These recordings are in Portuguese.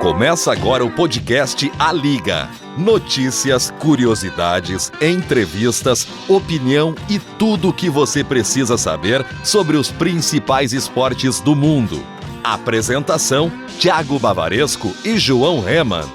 Começa agora o podcast A Liga. Notícias, curiosidades, entrevistas, opinião e tudo o que você precisa saber sobre os principais esportes do mundo. Apresentação: Thiago Bavaresco e João Reman.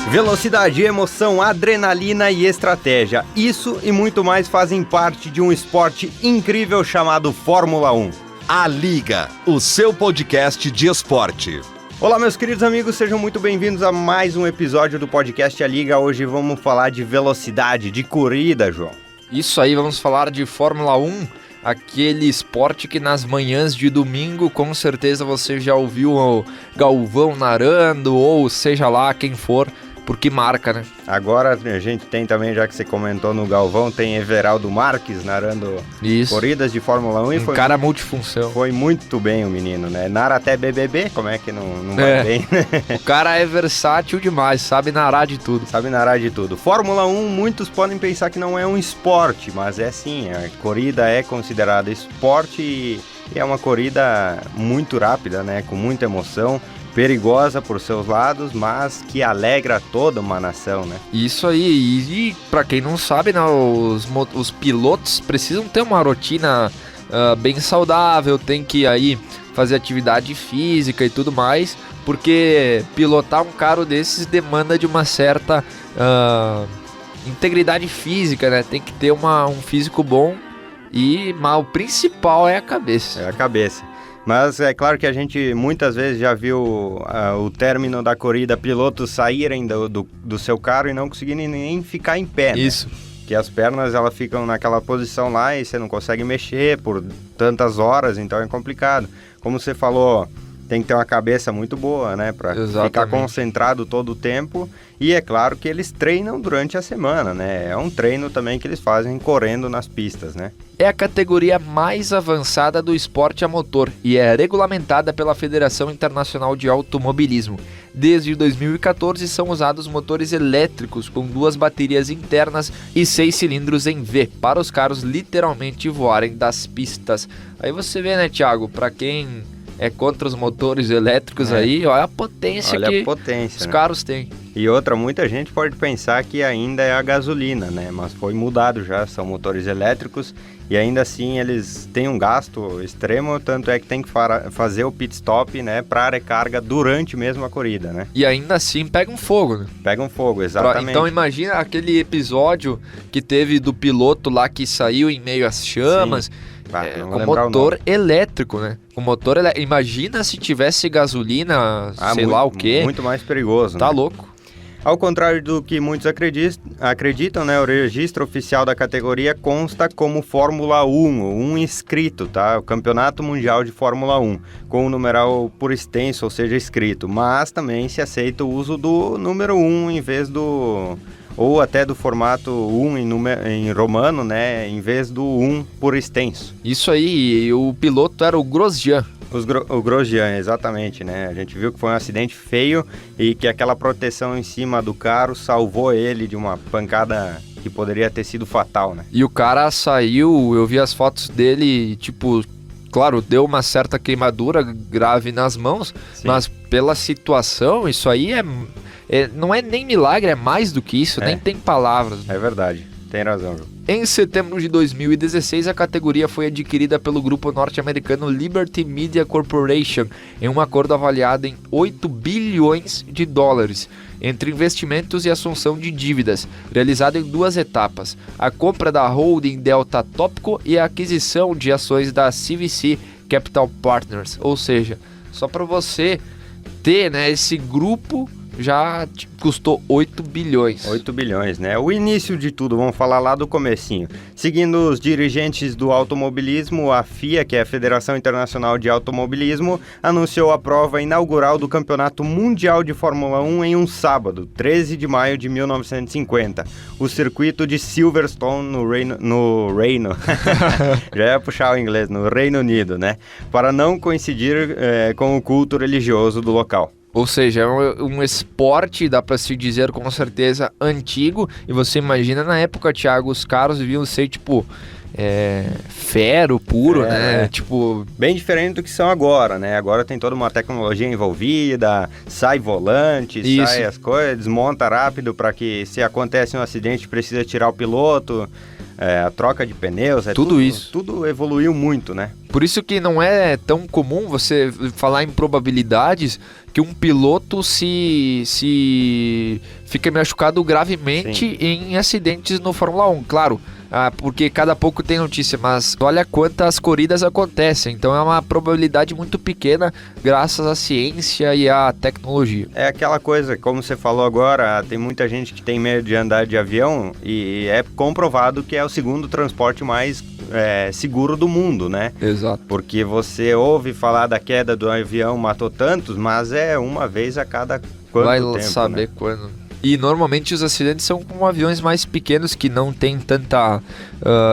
Velocidade, emoção, adrenalina e estratégia. Isso e muito mais fazem parte de um esporte incrível chamado Fórmula 1. A Liga, o seu podcast de esporte. Olá, meus queridos amigos, sejam muito bem-vindos a mais um episódio do podcast A Liga. Hoje vamos falar de velocidade, de corrida, João. Isso aí, vamos falar de Fórmula 1, aquele esporte que nas manhãs de domingo, com certeza você já ouviu o Galvão narrando, ou seja lá quem for, porque marca, né? Agora a gente tem também, já que você comentou no Galvão, tem Everaldo Marques narrando corridas de Fórmula 1. E cara multifunção. Foi muito bem o menino, né? Nara até BBB, como é que não vai bem? O cara é versátil demais, sabe narrar de tudo. Sabe narrar de tudo. Fórmula 1, muitos podem pensar que não é um esporte, mas é sim, a corrida é considerada esporte e é uma corrida muito rápida, né? Com muita emoção. Perigosa por seus lados, mas que alegra toda uma nação, né? Isso aí, e pra quem não sabe, né, os pilotos precisam ter uma rotina bem saudável, tem que aí fazer atividade física e tudo mais, porque pilotar um carro desses demanda de uma certa integridade física, né? Tem que ter um físico bom mas o principal é a cabeça. É a cabeça. Mas é claro que a gente muitas vezes já viu o término da corrida, pilotos saírem do seu carro e não conseguirem nem ficar em pé, né? Isso. Que as pernas elas ficam naquela posição lá e você não consegue mexer por tantas horas, então é complicado. Como você falou, tem que ter uma cabeça muito boa, né? Para ficar concentrado todo o tempo. E é claro que eles treinam durante a semana, né? É um treino também que eles fazem correndo nas pistas, né? É a categoria mais avançada do esporte a motor e é regulamentada pela Federação Internacional de Automobilismo. Desde 2014 são usados motores elétricos com 2 baterias internas e 6 cilindros em V, para os carros literalmente voarem das pistas. Aí você vê, né, Thiago, para quem é contra os motores elétricos aí, olha a potência os carros têm. E outra, muita gente pode pensar que ainda é a gasolina, né? Mas foi mudado já, são motores elétricos e ainda assim eles têm um gasto extremo, tanto é que tem que fazer o pit stop, né? Para recarga durante mesmo a corrida, né? E ainda assim pegam fogo, né? Pegam fogo, exatamente. Então imagina aquele episódio que teve do piloto lá que saiu em meio às chamas. Sim. Com motor elétrico, né? Imagina se tivesse gasolina, sei lá o quê. Muito mais perigoso, tá, né? Louco. Ao contrário do que muitos acreditam, né? O registro oficial da categoria consta como Fórmula 1 inscrito, tá? O Campeonato Mundial de Fórmula 1, com o numeral por extenso, ou seja, escrito. Mas também se aceita o uso do número 1 em vez do... ou até do formato 1 em romano, né, em vez do 1 por extenso. Isso aí, e o piloto era o Grosjean. O Grosjean, exatamente, né? A gente viu que foi um acidente feio e que aquela proteção em cima do carro salvou ele de uma pancada que poderia ter sido fatal, né? E o cara saiu, eu vi as fotos dele, tipo... Claro, deu uma certa queimadura grave nas mãos, sim, mas pela situação, isso aí não é nem milagre, é mais do que isso, nem tem palavras. É verdade, tem razão, João. Em setembro de 2016, a categoria foi adquirida pelo grupo norte-americano Liberty Media Corporation em um acordo avaliado em 8 bilhões de dólares, entre investimentos e assunção de dívidas, realizado em 2 etapas: a compra da holding Delta Topco e a aquisição de ações da CVC Capital Partners. Ou seja, só para você ter, né, esse grupo já custou 8 bilhões. 8 bilhões, né? O início de tudo, vamos falar lá do comecinho. Seguindo os dirigentes do automobilismo, a FIA, que é a Federação Internacional de Automobilismo, anunciou a prova inaugural do Campeonato Mundial de Fórmula 1 em um sábado, 13 de maio de 1950. O circuito de Silverstone no Reino já ia puxar o inglês, no Reino Unido, né? Para não coincidir com o culto religioso do local. Ou seja, é um esporte, dá para se dizer com certeza, antigo. E você imagina na época, Thiago, os carros deviam ser tipo ferro puro, né? Tipo... Bem diferente do que são agora, né? Agora tem toda uma tecnologia envolvida, sai volante, sai as coisas, desmonta rápido para que se acontece um acidente precisa tirar o piloto, a troca de pneus, tudo isso. Tudo evoluiu muito, né? Por isso que não é tão comum você falar em probabilidades que um piloto se fica machucado gravemente em acidentes no Fórmula 1. Claro, porque cada pouco tem notícia, mas olha quantas corridas acontecem. Então é uma probabilidade muito pequena graças à ciência e à tecnologia. É aquela coisa, como você falou agora, tem muita gente que tem medo de andar de avião e é comprovado que é o segundo transporte mais seguro do mundo, né? Exato. Porque você ouve falar da queda do avião, matou tantos, mas é uma vez a cada quanto tempo, vai saber, né? Quando. E normalmente os acidentes são com aviões mais pequenos que não tem tanta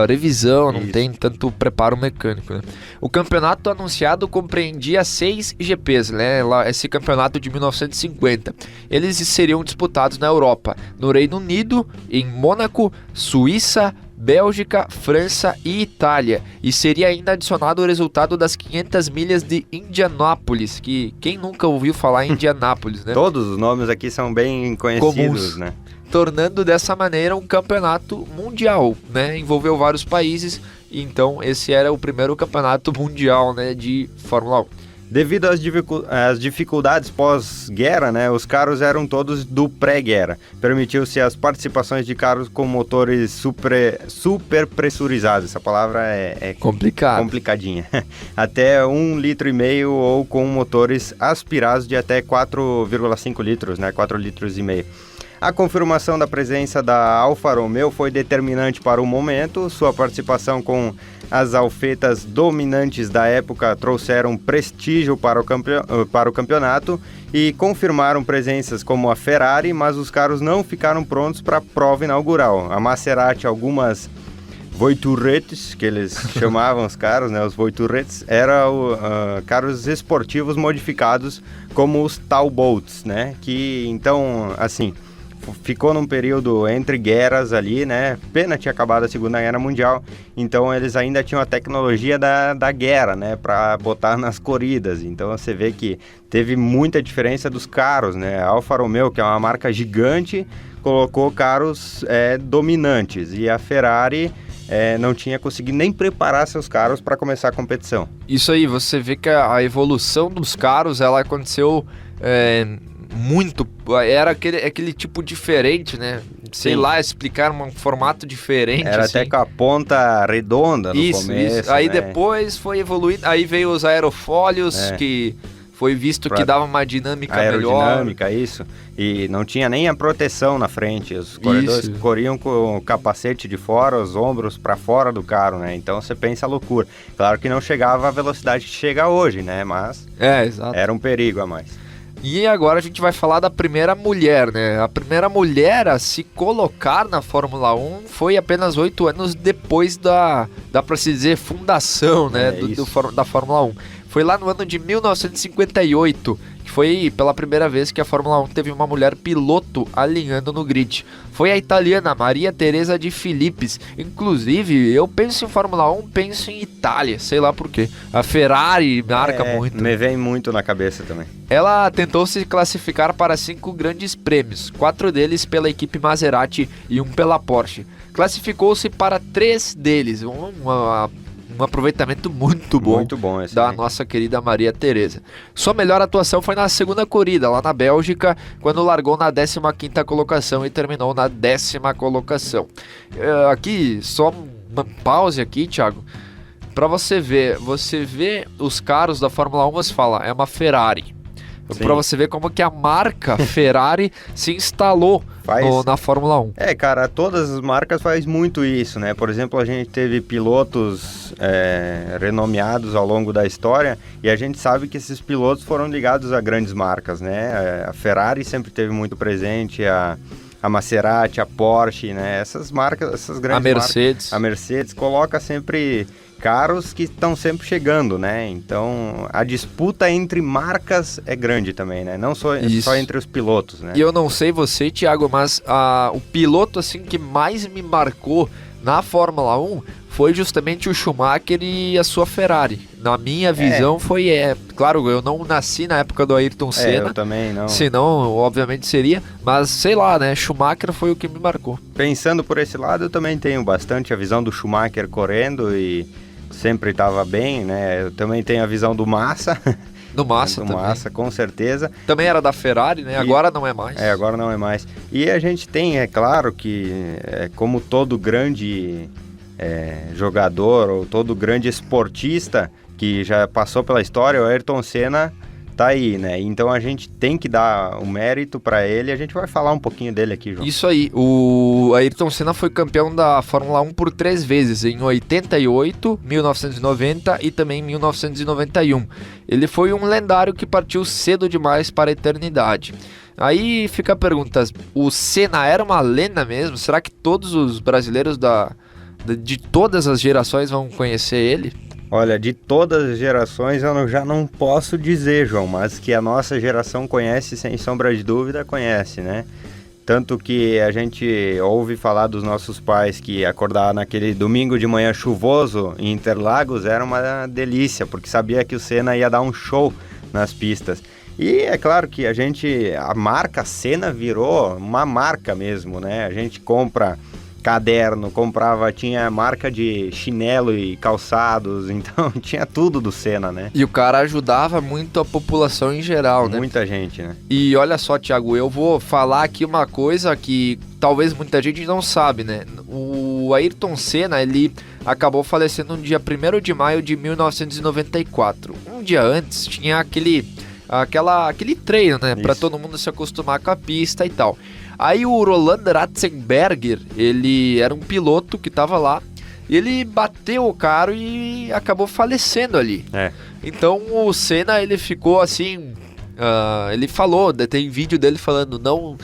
revisão, não tem tanto preparo mecânico, né? O campeonato anunciado compreendia 6 GPs, né? Esse campeonato de 1950. Eles seriam disputados na Europa, no Reino Unido, em Mônaco, Suíça, Bélgica, França e Itália, e seria ainda adicionado o resultado das 500 milhas de Indianápolis, que quem nunca ouviu falar em Indianápolis, né? Todos os nomes aqui são bem conhecidos, comuns, né? Tornando dessa maneira um campeonato mundial, né? Envolveu vários países, então esse era o primeiro campeonato mundial, né, de Fórmula 1. Devido às dificuldades pós-guerra, né, os carros eram todos do pré-guerra. Permitiu-se as participações de carros com motores super pressurizados. Essa palavra é complicadinha. Até 1,5 litro ou com motores aspirados de até 4,5 litros, né, 4,5 litros. A confirmação da presença da Alfa Romeo foi determinante para o momento. Sua participação com as alfetas dominantes da época trouxeram prestígio para o campeonato e confirmaram presenças como a Ferrari, mas os carros não ficaram prontos para a prova inaugural. A Maserati, algumas Voiturettes, que eles chamavam os carros, né, os Voiturettes, eram carros esportivos modificados como os Talbots, né, que então, assim, ficou num período entre guerras ali, né? Pena tinha acabado a Segunda Guerra Mundial, então eles ainda tinham a tecnologia da guerra, né? Para botar nas corridas. Então você vê que teve muita diferença dos carros, né? A Alfa Romeo, que é uma marca gigante, colocou carros dominantes, e a Ferrari não tinha conseguido nem preparar seus carros para começar a competição. Isso aí, você vê que a evolução dos carros, ela aconteceu muito, era aquele tipo diferente, né? Sei lá, explicar um formato diferente. Era assim. Até com a ponta redonda no começo. Isso. Aí né? Depois foi evoluindo, aí veio os aerofólios, que foi visto que dava uma dinâmica melhor. Aerodinâmica, isso. E não tinha nem a proteção na frente. Os corredores corriam com o capacete de fora, os ombros para fora do carro, né? Então você pensa a loucura. Claro que não chegava à velocidade que chega hoje, né? Mas exato. Era um perigo a mais. E agora a gente vai falar da primeira mulher, né? A primeira mulher a se colocar na Fórmula 1 foi apenas 8 anos depois dá pra se dizer, fundação, né? Da Fórmula 1. Foi lá no ano de 1958, que foi pela primeira vez que a Fórmula 1 teve uma mulher piloto alinhando no grid. Foi a italiana Maria Teresa de Filippis. Inclusive, eu penso em Fórmula 1, penso em Itália, sei lá por quê. A Ferrari marca muito. Me vem muito na cabeça também. Ela tentou se classificar para 5 grandes prêmios, 4 deles pela equipe Maserati e 1 pela Porsche. Classificou-se para 3 deles, um aproveitamento muito bom esse da nossa querida Maria Teresa. Sua melhor atuação foi na segunda corrida, lá na Bélgica, quando largou na 15ª colocação e terminou na 10ª colocação. Aqui, só uma pause aqui, Thiago, para você vê os carros da Fórmula 1, você fala, é uma Ferrari. Pra você ver como que a marca Ferrari se instalou na Fórmula 1. Cara, todas as marcas fazem muito isso, né? Por exemplo, a gente teve pilotos renomeados ao longo da história e a gente sabe que esses pilotos foram ligados a grandes marcas, né? A Ferrari sempre teve muito presente, a Maserati, a Porsche, né? Essas marcas, essas grandes marcas. A Mercedes coloca sempre carros que estão sempre chegando, né? Então, a disputa entre marcas é grande também, né? Não só entre os pilotos, né? E eu não sei você, Thiago, mas o piloto assim que mais me marcou na Fórmula 1 foi justamente o Schumacher e a sua Ferrari. Na minha visão foi, claro, eu não nasci na época do Ayrton Senna. Eu também não. Senão, obviamente seria, mas sei lá, né, Schumacher foi o que me marcou. Pensando por esse lado, eu também tenho bastante a visão do Schumacher correndo e sempre estava bem, né? Eu também tenho a visão do Massa. Do Massa também. Massa, com certeza. Também era da Ferrari, né? Agora não é mais. Agora não é mais. E a gente tem, é claro que, como todo grande jogador ou todo grande esportista que já passou pela história, o Ayrton Senna tá aí, né? Então a gente tem que dar o mérito para ele. A gente vai falar um pouquinho dele aqui, João. Isso aí. O Ayrton Senna foi campeão da Fórmula 1 por 3 vezes, em 88, 1990 e também em 1991. Ele foi um lendário que partiu cedo demais para a eternidade. Aí fica a pergunta, o Senna era uma lenda mesmo? Será que todos os brasileiros de todas as gerações vão conhecer ele? Olha, de todas as gerações eu já não posso dizer, João, mas que a nossa geração conhece, sem sombra de dúvida, conhece, né? Tanto que a gente ouve falar dos nossos pais que acordar naquele domingo de manhã chuvoso em Interlagos era uma delícia, porque sabia que o Senna ia dar um show nas pistas. E é claro que a marca Senna virou uma marca mesmo, né? A gente compra caderno, tinha marca de chinelo e calçados, então tinha tudo do Senna, né? E o cara ajudava muito a população em geral, né? Muita gente, né? E olha só, Thiago, eu vou falar aqui uma coisa que talvez muita gente não sabe, né? O Ayrton Senna, ele acabou falecendo no dia 1º de maio de 1994. Um dia antes tinha aquele treino, né? Para todo mundo se acostumar com a pista e tal. Aí o Roland Ratzenberger, ele era um piloto que estava lá, ele bateu o carro e acabou falecendo ali. Então o Senna, ele ficou assim, ele falou, tem vídeo dele falando, não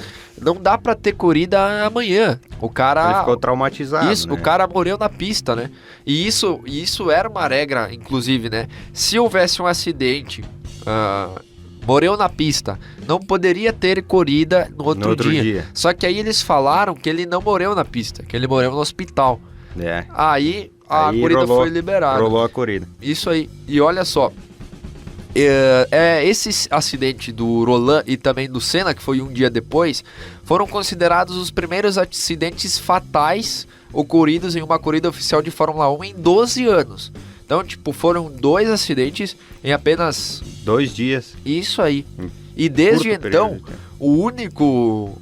dá pra ter corrida amanhã. O cara... Ele ficou traumatizado, Isso, né? O cara morreu na pista, né? E isso era uma regra, inclusive, né? Se houvesse um acidente... morreu na pista, não poderia ter corrida no outro dia. Só que aí eles falaram que ele não morreu na pista, que ele morreu no hospital. Aí a corrida foi liberada. Rolou a corrida. Isso aí. E olha só, esse acidente do Roland e também do Senna, que foi um dia depois, foram considerados os primeiros acidentes fatais ocorridos em uma corrida oficial de Fórmula 1 em 12 anos. Então, foram 2 acidentes em apenas 2 dias. Isso aí. E desde então, o único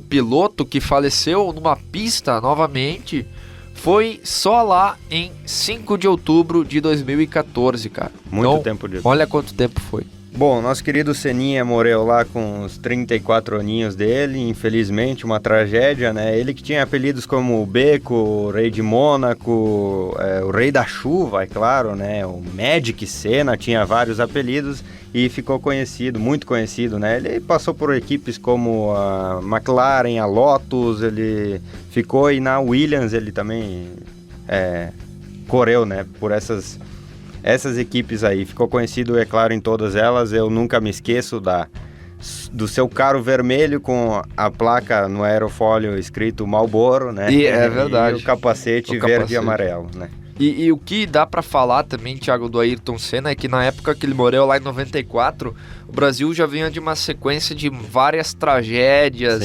piloto que faleceu numa pista novamente foi só lá em 5 de outubro de 2014, cara. Muito tempo de... Olha quanto tempo foi. Bom, nosso querido Seninha morreu lá com os 34 aninhos dele, infelizmente, uma tragédia, né? Ele que tinha apelidos como o Beco, o Rei de Mônaco, o Rei da Chuva, é claro, né? O Magic Senna, tinha vários apelidos e ficou conhecido, muito conhecido, né? Ele passou por equipes como a McLaren, a Lotus, ele ficou, e na Williams ele também correu, né? Por essas equipes aí, ficou conhecido, é claro, em todas elas. Eu nunca me esqueço do seu carro vermelho com a placa no aerofólio escrito Marlboro, né? E é verdade. E o capacete verde e amarelo, né? E o que dá pra falar também, Thiago, do Ayrton Senna é que na época que ele morreu lá em 94, o Brasil já vinha de uma sequência de várias tragédias.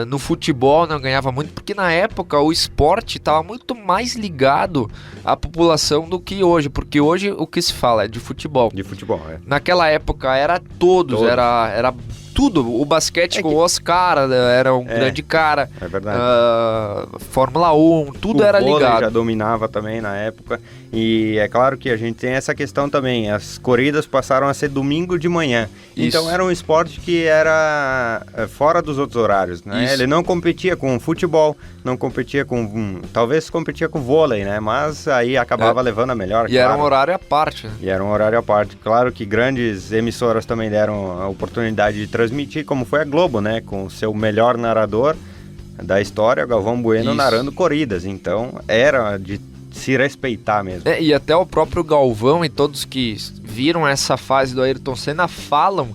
No futebol não ganhava muito, porque na época o esporte estava muito mais ligado à população do que hoje, porque hoje o que se fala é de futebol. De futebol, Naquela época era todos. Era tudo. O basquete com o Oscar era um grande cara. É verdade. Fórmula 1, tudo era ligado. O vôlei já dominava também na época. E é claro que a gente tem essa questão também. As corridas passaram a ser domingo de manhã. Isso. Então era um esporte que era fora dos outros horários, né? Isso. Ele não competia com futebol, não competia com... talvez competia com vôlei, né? Mas aí acabava levando a melhor, E claro. Era um horário à parte. Né? E era um horário à parte. Claro que grandes emissoras também deram a oportunidade de transmitir, como foi a Globo, né? Com o seu melhor narrador da história, Galvão Bueno, narrando corridas. Então era de se respeitar mesmo. E até o próprio Galvão e todos que viram essa fase do Ayrton Senna falam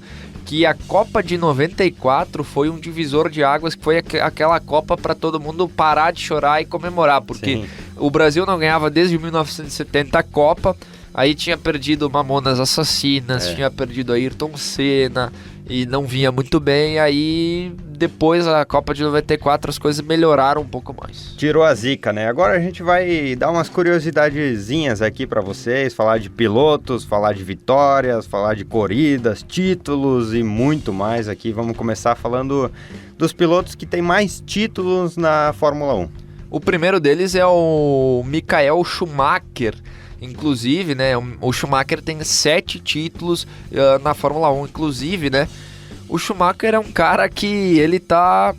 que a Copa de 94 foi um divisor de águas, que foi aquela Copa para todo mundo parar de chorar e comemorar, porque O Brasil não ganhava desde 1970 a Copa. Aí tinha perdido Mamonas Assassinas, tinha perdido Ayrton Senna e não vinha muito bem. Aí depois da Copa de 94 as coisas melhoraram um pouco mais. Tirou a zica, né? Agora a gente vai dar umas curiosidadezinhas aqui pra vocês, falar de pilotos, falar de vitórias, falar de corridas, títulos e muito mais aqui. Vamos começar falando dos pilotos que tem mais títulos na Fórmula 1. O primeiro deles é o Michael Schumacher. Inclusive, né, o Schumacher tem 7 títulos na Fórmula 1. Inclusive, né, o Schumacher é um cara que ele tá...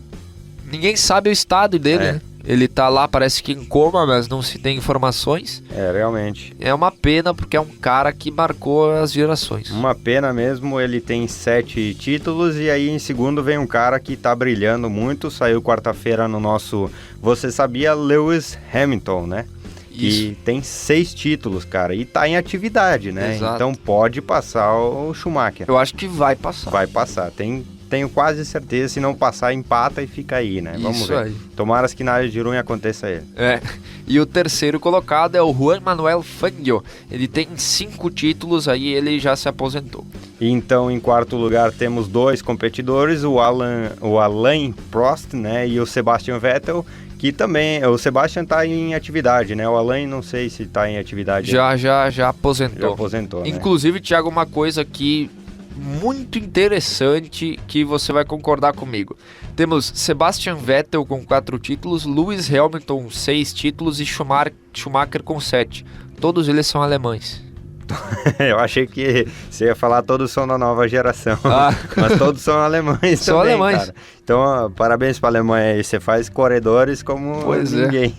Ninguém sabe o estado dele, né? Ele tá lá, parece que em coma, mas não se tem informações. Realmente. É uma pena, porque é um cara que marcou as gerações. Uma pena mesmo, ele tem 7 títulos e aí em segundo vem um cara que tá brilhando muito. Saiu quarta-feira no nosso Você Sabia, Lewis Hamilton, né? Que tem 6 títulos, cara, e tá em atividade, né? Exato. Então pode passar o Schumacher. Eu acho que vai passar. Vai passar, tenho quase certeza, se não passar, empata e fica aí, né? Vamos Isso ver. aí. Tomara que na área de Runha aconteça ele. E o terceiro colocado é o Juan Manuel Fangio. Ele tem 5 títulos, aí ele já se aposentou. E então, em quarto lugar, temos 2 competidores, o Alain Prost, né? E o Sebastian Vettel, que também, o Sebastian tá em atividade, né? O Alain, não sei se tá em atividade. Já aposentou. Já aposentou, né? Inclusive, Thiago, uma coisa aqui muito interessante que você vai concordar comigo. Temos Sebastian Vettel com 4 títulos, Lewis Hamilton 6 títulos e Schumacher com 7. Todos eles são alemães. Eu achei que você ia falar todos são da nova geração, mas todos são alemães são também, alemães. Cara. Então, parabéns pra Alemanha aí, você faz corredores como ninguém.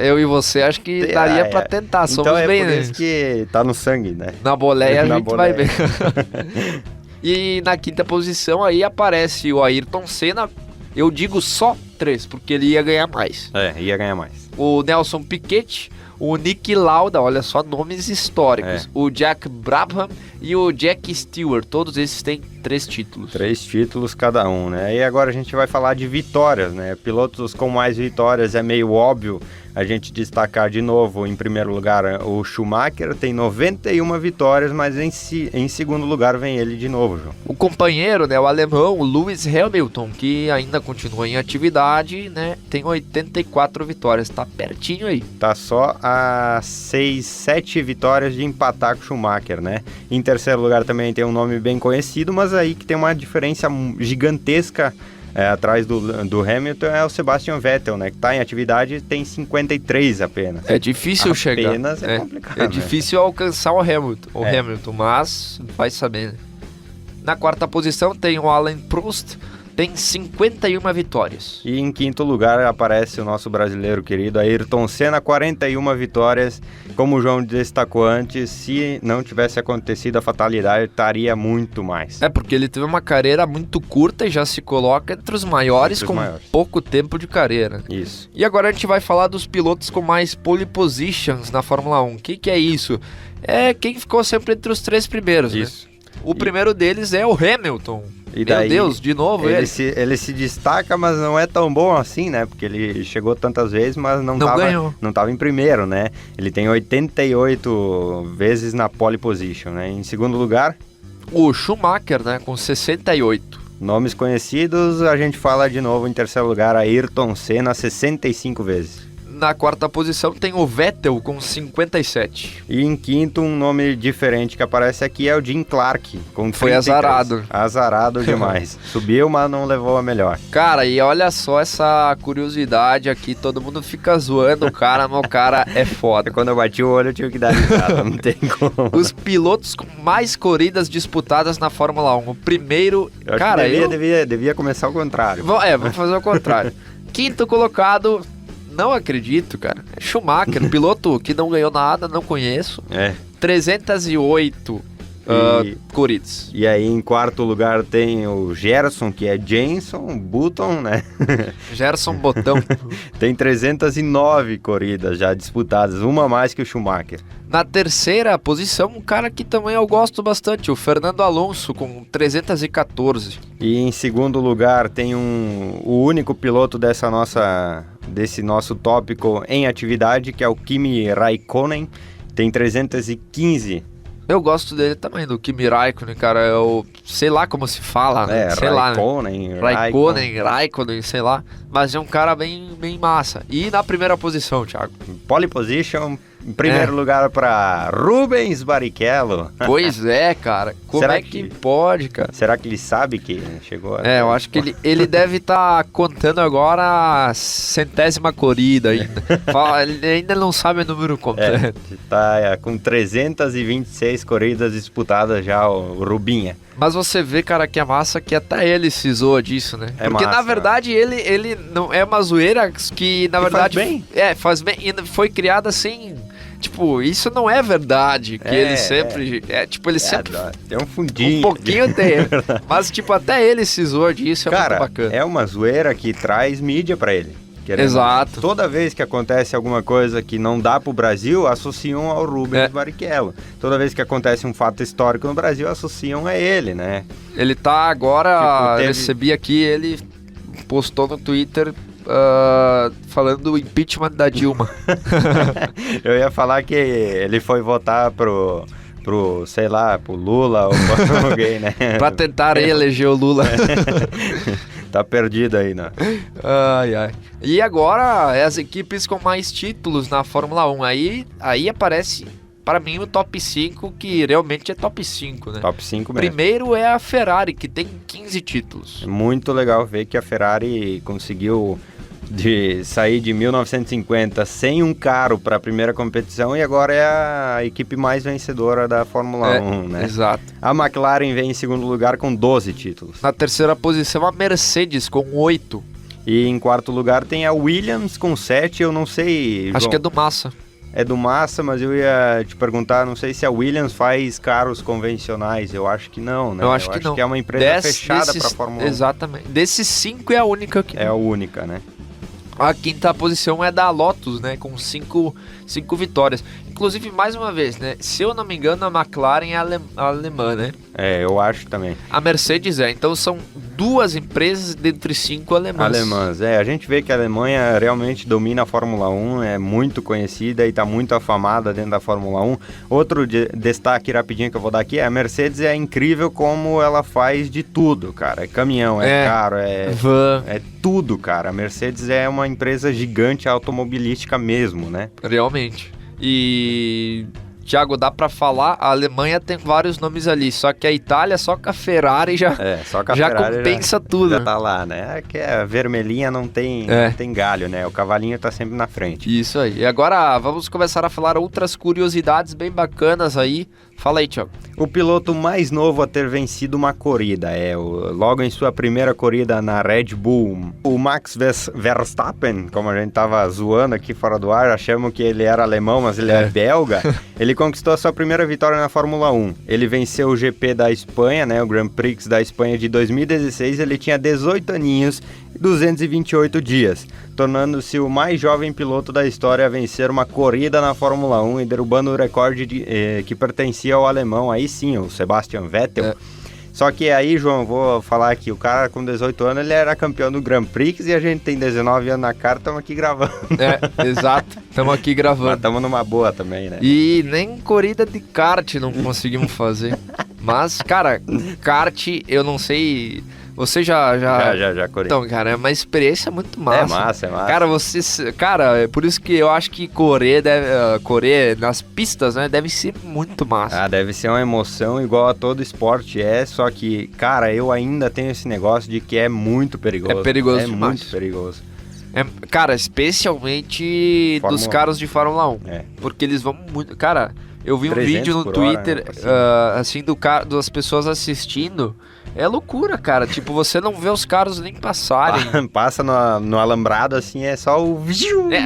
Eu e você acho que daria pra tentar, somos então bem, por isso que tá no sangue, né? Na boleia a gente boleia. vai bem. E na quinta posição aí aparece o Ayrton Senna, eu digo só 3, porque ele ia ganhar mais. Ia ganhar mais. O Nelson Piquet, o Niki Lauda, olha só, nomes históricos. O Jack Brabham e o Jack Stewart, todos esses têm 3 títulos. 3 títulos cada um, né? E agora a gente vai falar de vitórias, né? Pilotos com mais vitórias é meio óbvio a gente destacar de novo, em primeiro lugar, o Schumacher tem 91 vitórias, mas em segundo lugar vem ele de novo, João. O companheiro, né, o alemão, o Lewis Hamilton, que ainda continua em atividade, né, tem 84 vitórias, tá pertinho aí. Tá só a 7 vitórias de empatar com o Schumacher, né? Em terceiro lugar também tem um nome bem conhecido, mas aí que tem uma diferença gigantesca atrás do Hamilton é o Sebastian Vettel, né? Que tá em atividade, tem 53 apenas. É difícil chegar. Apenas é complicado. É difícil alcançar o Hamilton, mas vai saber, né? Na quarta posição tem o Alain Prost, tem 51 vitórias. E em quinto lugar aparece o nosso brasileiro querido Ayrton Senna, 41 vitórias. Como o João destacou antes, se não tivesse acontecido a fatalidade, estaria muito mais. Porque ele teve uma carreira muito curta e já se coloca entre os maiores pouco tempo de carreira. Isso. E agora a gente vai falar dos pilotos com mais pole positions na Fórmula 1. O que é isso? É quem ficou sempre entre os 3 primeiros, isso. Né? O primeiro deles é o Hamilton. E daí, meu Deus, de novo ele. Ele se destaca, mas não é tão bom assim, né? Porque ele chegou tantas vezes, mas não tava em primeiro, né? Ele tem 88 vezes na pole position, né? Em segundo lugar, o Schumacher, né? Com 68. Nomes conhecidos, a gente fala de novo em terceiro lugar, Ayrton Senna, 65 vezes. Na quarta posição tem o Vettel com 57. E em quinto, um nome diferente que aparece aqui é o Jim Clark, com 33. Foi azarado. Azarado demais. Subiu, mas não levou a melhor. Cara, e olha só essa curiosidade aqui, todo mundo fica zoando o cara, mas o cara é foda. Quando eu bati o olho, eu tive que dar risada, não tem como. Os pilotos com mais corridas disputadas na Fórmula 1. O primeiro... Eu acho que devia começar ao contrário. Vamos fazer o contrário. Quinto colocado... Não acredito, cara. É Schumacher, piloto que não ganhou nada, não conheço. 308 corridas. E aí em quarto lugar tem o Gerson, que é Jenson Button, né? Gerson Botão. Tem 309 corridas já disputadas, uma mais que o Schumacher. Na terceira posição, um cara que também eu gosto bastante, o Fernando Alonso, com 314. E em segundo lugar tem o único piloto desse nosso tópico em atividade, que é o Kimi Raikkonen, tem 315. Eu gosto dele também, do Kimi Raikkonen, cara. Eu sei lá como se fala, né? Sei Raikkonen, lá, né? Raikkonen, sei lá. Mas é um cara bem massa. E na primeira posição, Thiago? Pole position, em primeiro lugar para Rubens Barrichello. Pois é, cara. Como Será é que pode, cara? Será que ele sabe que chegou? Eu acho que ele deve estar contando agora a 100ª corrida ainda. Ele ainda não sabe o número completo. Tá com 326 corridas disputadas já, o Rubinha. Mas você vê, cara, que é massa que até ele se zoa disso, né? Porque, massa, na verdade, ele não é uma zoeira que, na verdade... Faz bem. Faz bem. E foi criada assim... Tipo, isso não é verdade, que ele sempre... ele sempre... Tem um fundinho. Um pouquinho tem. Mas, tipo, até ele se zoa disso, cara, muito bacana. É uma zoeira que traz mídia pra ele. Exato. Toda vez que acontece alguma coisa que não dá pro Brasil, associam ao Rubens Barrichello. Toda vez que acontece um fato histórico no Brasil, associam a ele, né? Ele tá agora... Recebi aqui, ele postou no Twitter... falando do impeachment da Dilma. Eu ia falar que ele foi votar pro sei lá, pro Lula ou pra alguém, né? Pra tentar reeleger o Lula. Tá perdido aí, né? Ai. E agora, as equipes com mais títulos na Fórmula 1. Aí aparece, para mim, o top 5, que realmente é top 5, né? Top 5 mesmo. Primeiro é a Ferrari, que tem 15 títulos. É muito legal ver que a Ferrari conseguiu sair de 1950 sem um carro para a primeira competição e agora é a equipe mais vencedora da Fórmula 1, né? Exato. A McLaren vem em segundo lugar com 12 títulos. Na terceira posição, a Mercedes com 8. E em quarto lugar tem a Williams com 7, eu não sei... Acho João, que é do Massa. É do Massa, mas eu ia te perguntar, não sei se a Williams faz carros convencionais, eu acho que não, né? Eu acho que não. Que é uma empresa fechada para a Fórmula 1. Exatamente. Desses 5 é a única que... É a única, né? A quinta posição é da Lotus, né? Com 5 vitórias. Inclusive, mais uma vez, né? Se eu não me engano, a McLaren é alemã, né? Eu acho também. A Mercedes então são 2 empresas dentre 5 alemãs. A gente vê que a Alemanha realmente domina a Fórmula 1, é muito conhecida e está muito afamada dentro da Fórmula 1. Outro destaque rapidinho que eu vou dar aqui é a Mercedes, é incrível como ela faz de tudo, cara. É caminhão, é carro, é van. É tudo, cara. A Mercedes é uma empresa gigante automobilística mesmo, né? Realmente. E... Thiago, dá pra falar, a Alemanha tem vários nomes ali, só que a Itália, só com a Ferrari já compensa tudo. Já tá lá, né? Que a vermelhinha não tem galho, né? O cavalinho tá sempre na frente. Isso aí. E agora vamos começar a falar outras curiosidades bem bacanas aí. Fala aí, Thiago. O piloto mais novo a ter vencido uma corrida logo em sua primeira corrida na Red Bull, o Max Verstappen, como a gente tava zoando aqui fora do ar, achamos que ele era alemão, mas ele é belga. Ele conquistou a sua primeira vitória na Fórmula 1. Ele venceu o GP da Espanha, né, o Grand Prix da Espanha de 2016. Ele tinha 18 aninhos e 228 dias, tornando-se o mais jovem piloto da história a vencer uma corrida na Fórmula 1 e derrubando o recorde que pertencia ao alemão, aí sim, o Sebastian Vettel. Só que aí, João, vou falar aqui, o cara com 18 anos, ele era campeão do Grand Prix e a gente tem 19 anos na cara, estamos aqui gravando. Exato, estamos aqui gravando. Estamos numa boa também, né? E nem corrida de kart não conseguimos fazer. Mas, cara, kart, eu não sei... Você já corri. Então, cara, é uma experiência muito massa. É massa. Cara, é por isso que eu acho que correr nas pistas, né, deve ser muito massa. Deve ser uma emoção igual a todo esporte só que, cara, eu ainda tenho esse negócio de que é muito perigoso. É perigoso demais. Muito perigoso. Cara, especialmente dos carros de Fórmula 1. Porque eles vão muito... Cara, eu vi um vídeo no Twitter, assim, das pessoas assistindo... É loucura, cara. Tipo, você não vê os carros nem passarem. Passa no alambrado, assim, é só o...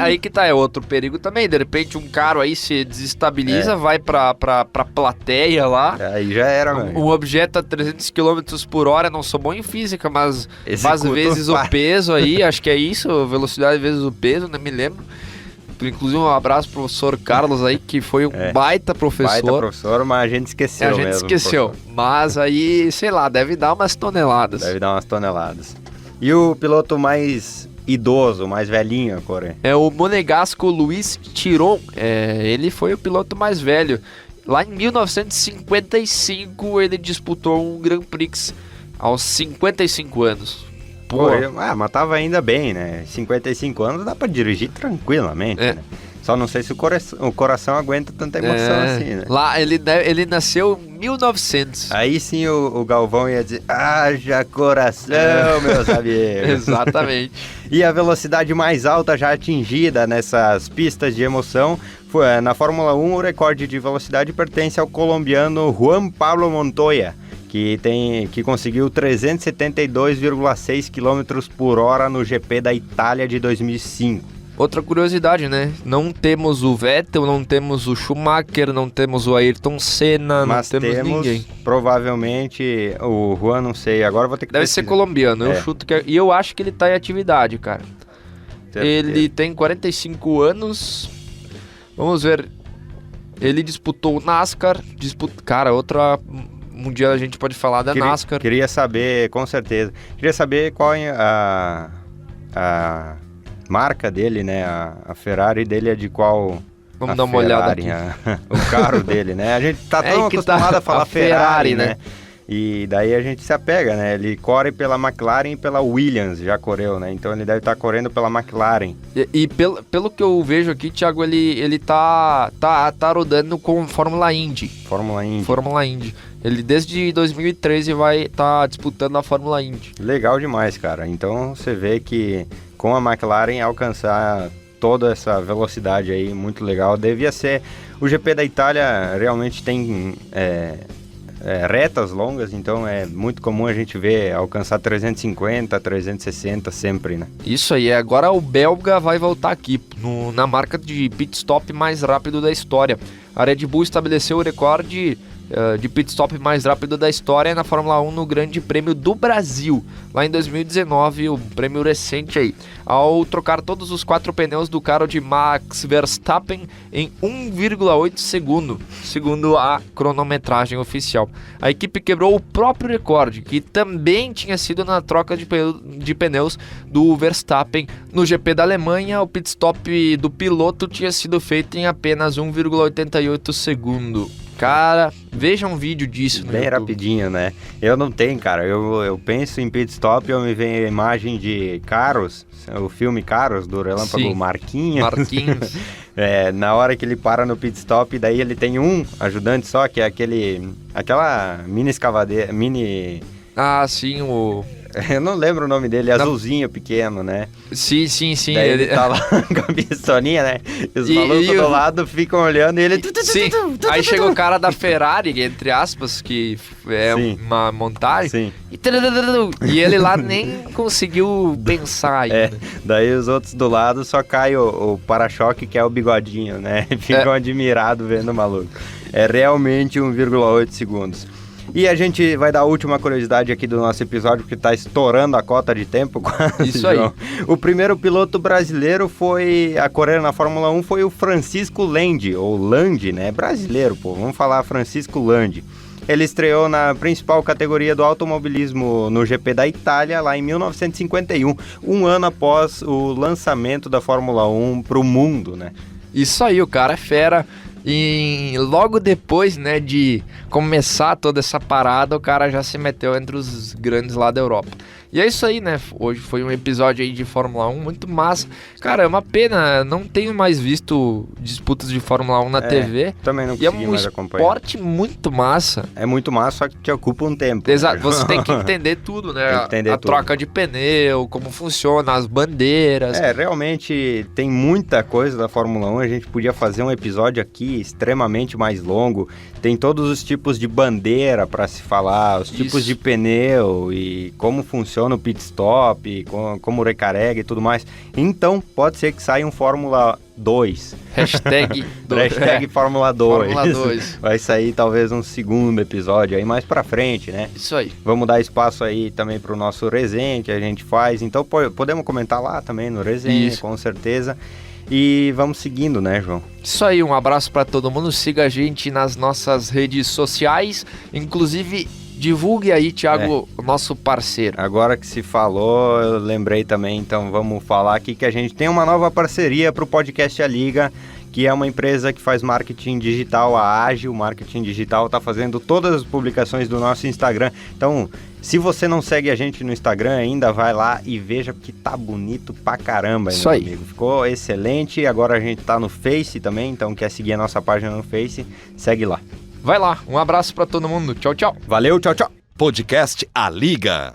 aí que tá, é outro perigo também. De repente, um carro aí se desestabiliza, vai pra plateia lá. Aí já era, mano. Um objeto a 300 km por hora, não sou bom em física, mas vezes o peso aí, acho que é isso, velocidade vezes o peso, não me lembro. Inclusive um abraço pro professor Carlos aí, que foi um baita professor. Baita professor, mas a gente esqueceu mesmo. A gente esqueceu, mas aí, sei lá, deve dar umas toneladas. Deve dar umas toneladas. E o piloto mais idoso, mais velhinho, Corê? É o monegasco Luiz Chiron, ele foi o piloto mais velho. Lá em 1955 ele disputou um Grand Prix aos 55 anos. Pô, mas tava ainda bem, né? 55 anos dá pra dirigir tranquilamente, né? Só não sei se o coração aguenta tanta emoção assim, né? Lá ele nasceu em 1900. Aí sim o Galvão ia dizer, haja coração, meus amigos. Exatamente. E a velocidade mais alta já atingida nessas pistas de emoção foi na Fórmula 1, o recorde de velocidade pertence ao colombiano Juan Pablo Montoya, que conseguiu 372,6 km por hora no GP da Itália de 2005. Outra curiosidade, né? Não temos o Vettel, não temos o Schumacher, não temos o Ayrton Senna, mas não temos ninguém. Provavelmente o Juan, não sei, agora vou ter que Deve ser colombiano, eu chuto que... E eu acho que ele tá em atividade, cara. Ele tem 45 anos, vamos ver, ele disputou o NASCAR, cara, outra... Um dia a gente pode falar da NASCAR. Queria saber, com certeza. Queria saber qual é a marca dele, né? A Ferrari dele é de qual... Vamos dar uma olhada aqui. O carro dele, né? A gente tá tão acostumado a falar Ferrari, né? E daí a gente se apega, né? Ele corre pela McLaren e pela Williams, já correu, né? Então ele deve estar correndo pela McLaren. E pelo que eu vejo aqui, Thiago, ele tá rodando com Fórmula Indy. Fórmula Indy. Ele desde 2013 vai estar disputando a Fórmula Indy. Legal demais, cara. Então você vê que com a McLaren alcançar toda essa velocidade aí, muito legal. Devia ser... O GP da Itália realmente tem... retas longas, então é muito comum a gente ver alcançar 350, 360 sempre, né? Isso aí, agora o belga vai voltar aqui, na marca de pit stop mais rápido da história. A Red Bull estabeleceu o recorde de pit stop mais rápido da história na Fórmula 1 no Grande Prêmio do Brasil, lá em 2019, o prêmio recente aí, ao trocar todos os 4 pneus do carro de Max Verstappen em 1,8 segundo, segundo a cronometragem oficial. A equipe quebrou o próprio recorde, que também tinha sido na troca de pneus do Verstappen. No GP da Alemanha, o pit stop do piloto tinha sido feito em apenas 1,88 segundo. Cara, veja um vídeo disso no Bem YouTube. rapidinho, né? Eu não tenho, cara. Eu penso em pit stop, eu me vem a imagem de Caros, o filme Caros, do Relâmpago Marquinhos. Na hora que ele para no pit stop, daí ele tem um ajudante só, que é aquela mini escavadeira, Ah, sim, Eu não lembro o nome dele, azulzinho pequeno, né? Sim. Daí ele tá lá com a pistolinha, né? E os malucos do lado ficam olhando e ele... Sim, aí chega o cara da Ferrari, entre aspas, que é uma montagem. Sim. E ele lá nem conseguiu pensar ainda. Daí os outros do lado só cai o para-choque, que é o bigodinho, né? Ficam admirados vendo o maluco. É realmente 1,8 segundos. E a gente vai dar a última curiosidade aqui do nosso episódio, porque tá estourando a cota de tempo quase. Isso aí. O primeiro piloto brasileiro a correr na Fórmula 1 foi o Francisco Landi, ou Landi, né? Brasileiro, pô. Vamos falar Francisco Landi. Ele estreou na principal categoria do automobilismo no GP da Itália, lá em 1951, um ano após o lançamento da Fórmula 1 pro mundo, né? Isso aí, o cara é fera. E logo depois, né, de começar toda essa parada, o cara já se meteu entre os grandes lá da Europa. E é isso aí, né? Hoje foi um episódio aí de Fórmula 1 muito massa. Cara, é uma pena, não tenho mais visto disputas de Fórmula 1 na TV. Também não consegui mais acompanhar. É um esporte muito massa. É muito massa, só que te ocupa um tempo. Exato, você tem que entender tudo, né? A troca de pneu, como funciona, as bandeiras. Realmente tem muita coisa da Fórmula 1. A gente podia fazer um episódio aqui extremamente mais longo. Tem todos os tipos de bandeira para se falar, os tipos de pneu e como funciona o pit stop, como recarrega e tudo mais. Então, pode ser que saia um Fórmula 2. Hashtag Fórmula 2. Fórmula 2. Vai sair talvez um segundo episódio aí mais pra frente, né? Isso aí. Vamos dar espaço aí também pro nosso resenha que a gente faz. Então, podemos comentar lá também no resenha, com certeza. E vamos seguindo, né, João? Isso aí, um abraço para todo mundo. Siga a gente nas nossas redes sociais. Inclusive, divulgue aí, Thiago, o nosso parceiro. Agora que se falou, eu lembrei também, então vamos falar aqui que a gente tem uma nova parceria para o podcast A Liga, que é uma empresa que faz marketing digital, a Ágil Marketing Digital, está fazendo todas as publicações do nosso Instagram. Então, se você não segue a gente no Instagram ainda, vai lá e veja, porque tá bonito pra caramba, Isso aí. amigo. Ficou excelente. Agora a gente tá no Face também, então quer seguir a nossa página no Face, segue lá. Vai lá, um abraço para todo mundo. Tchau, tchau. Valeu, tchau, tchau. Podcast A Liga.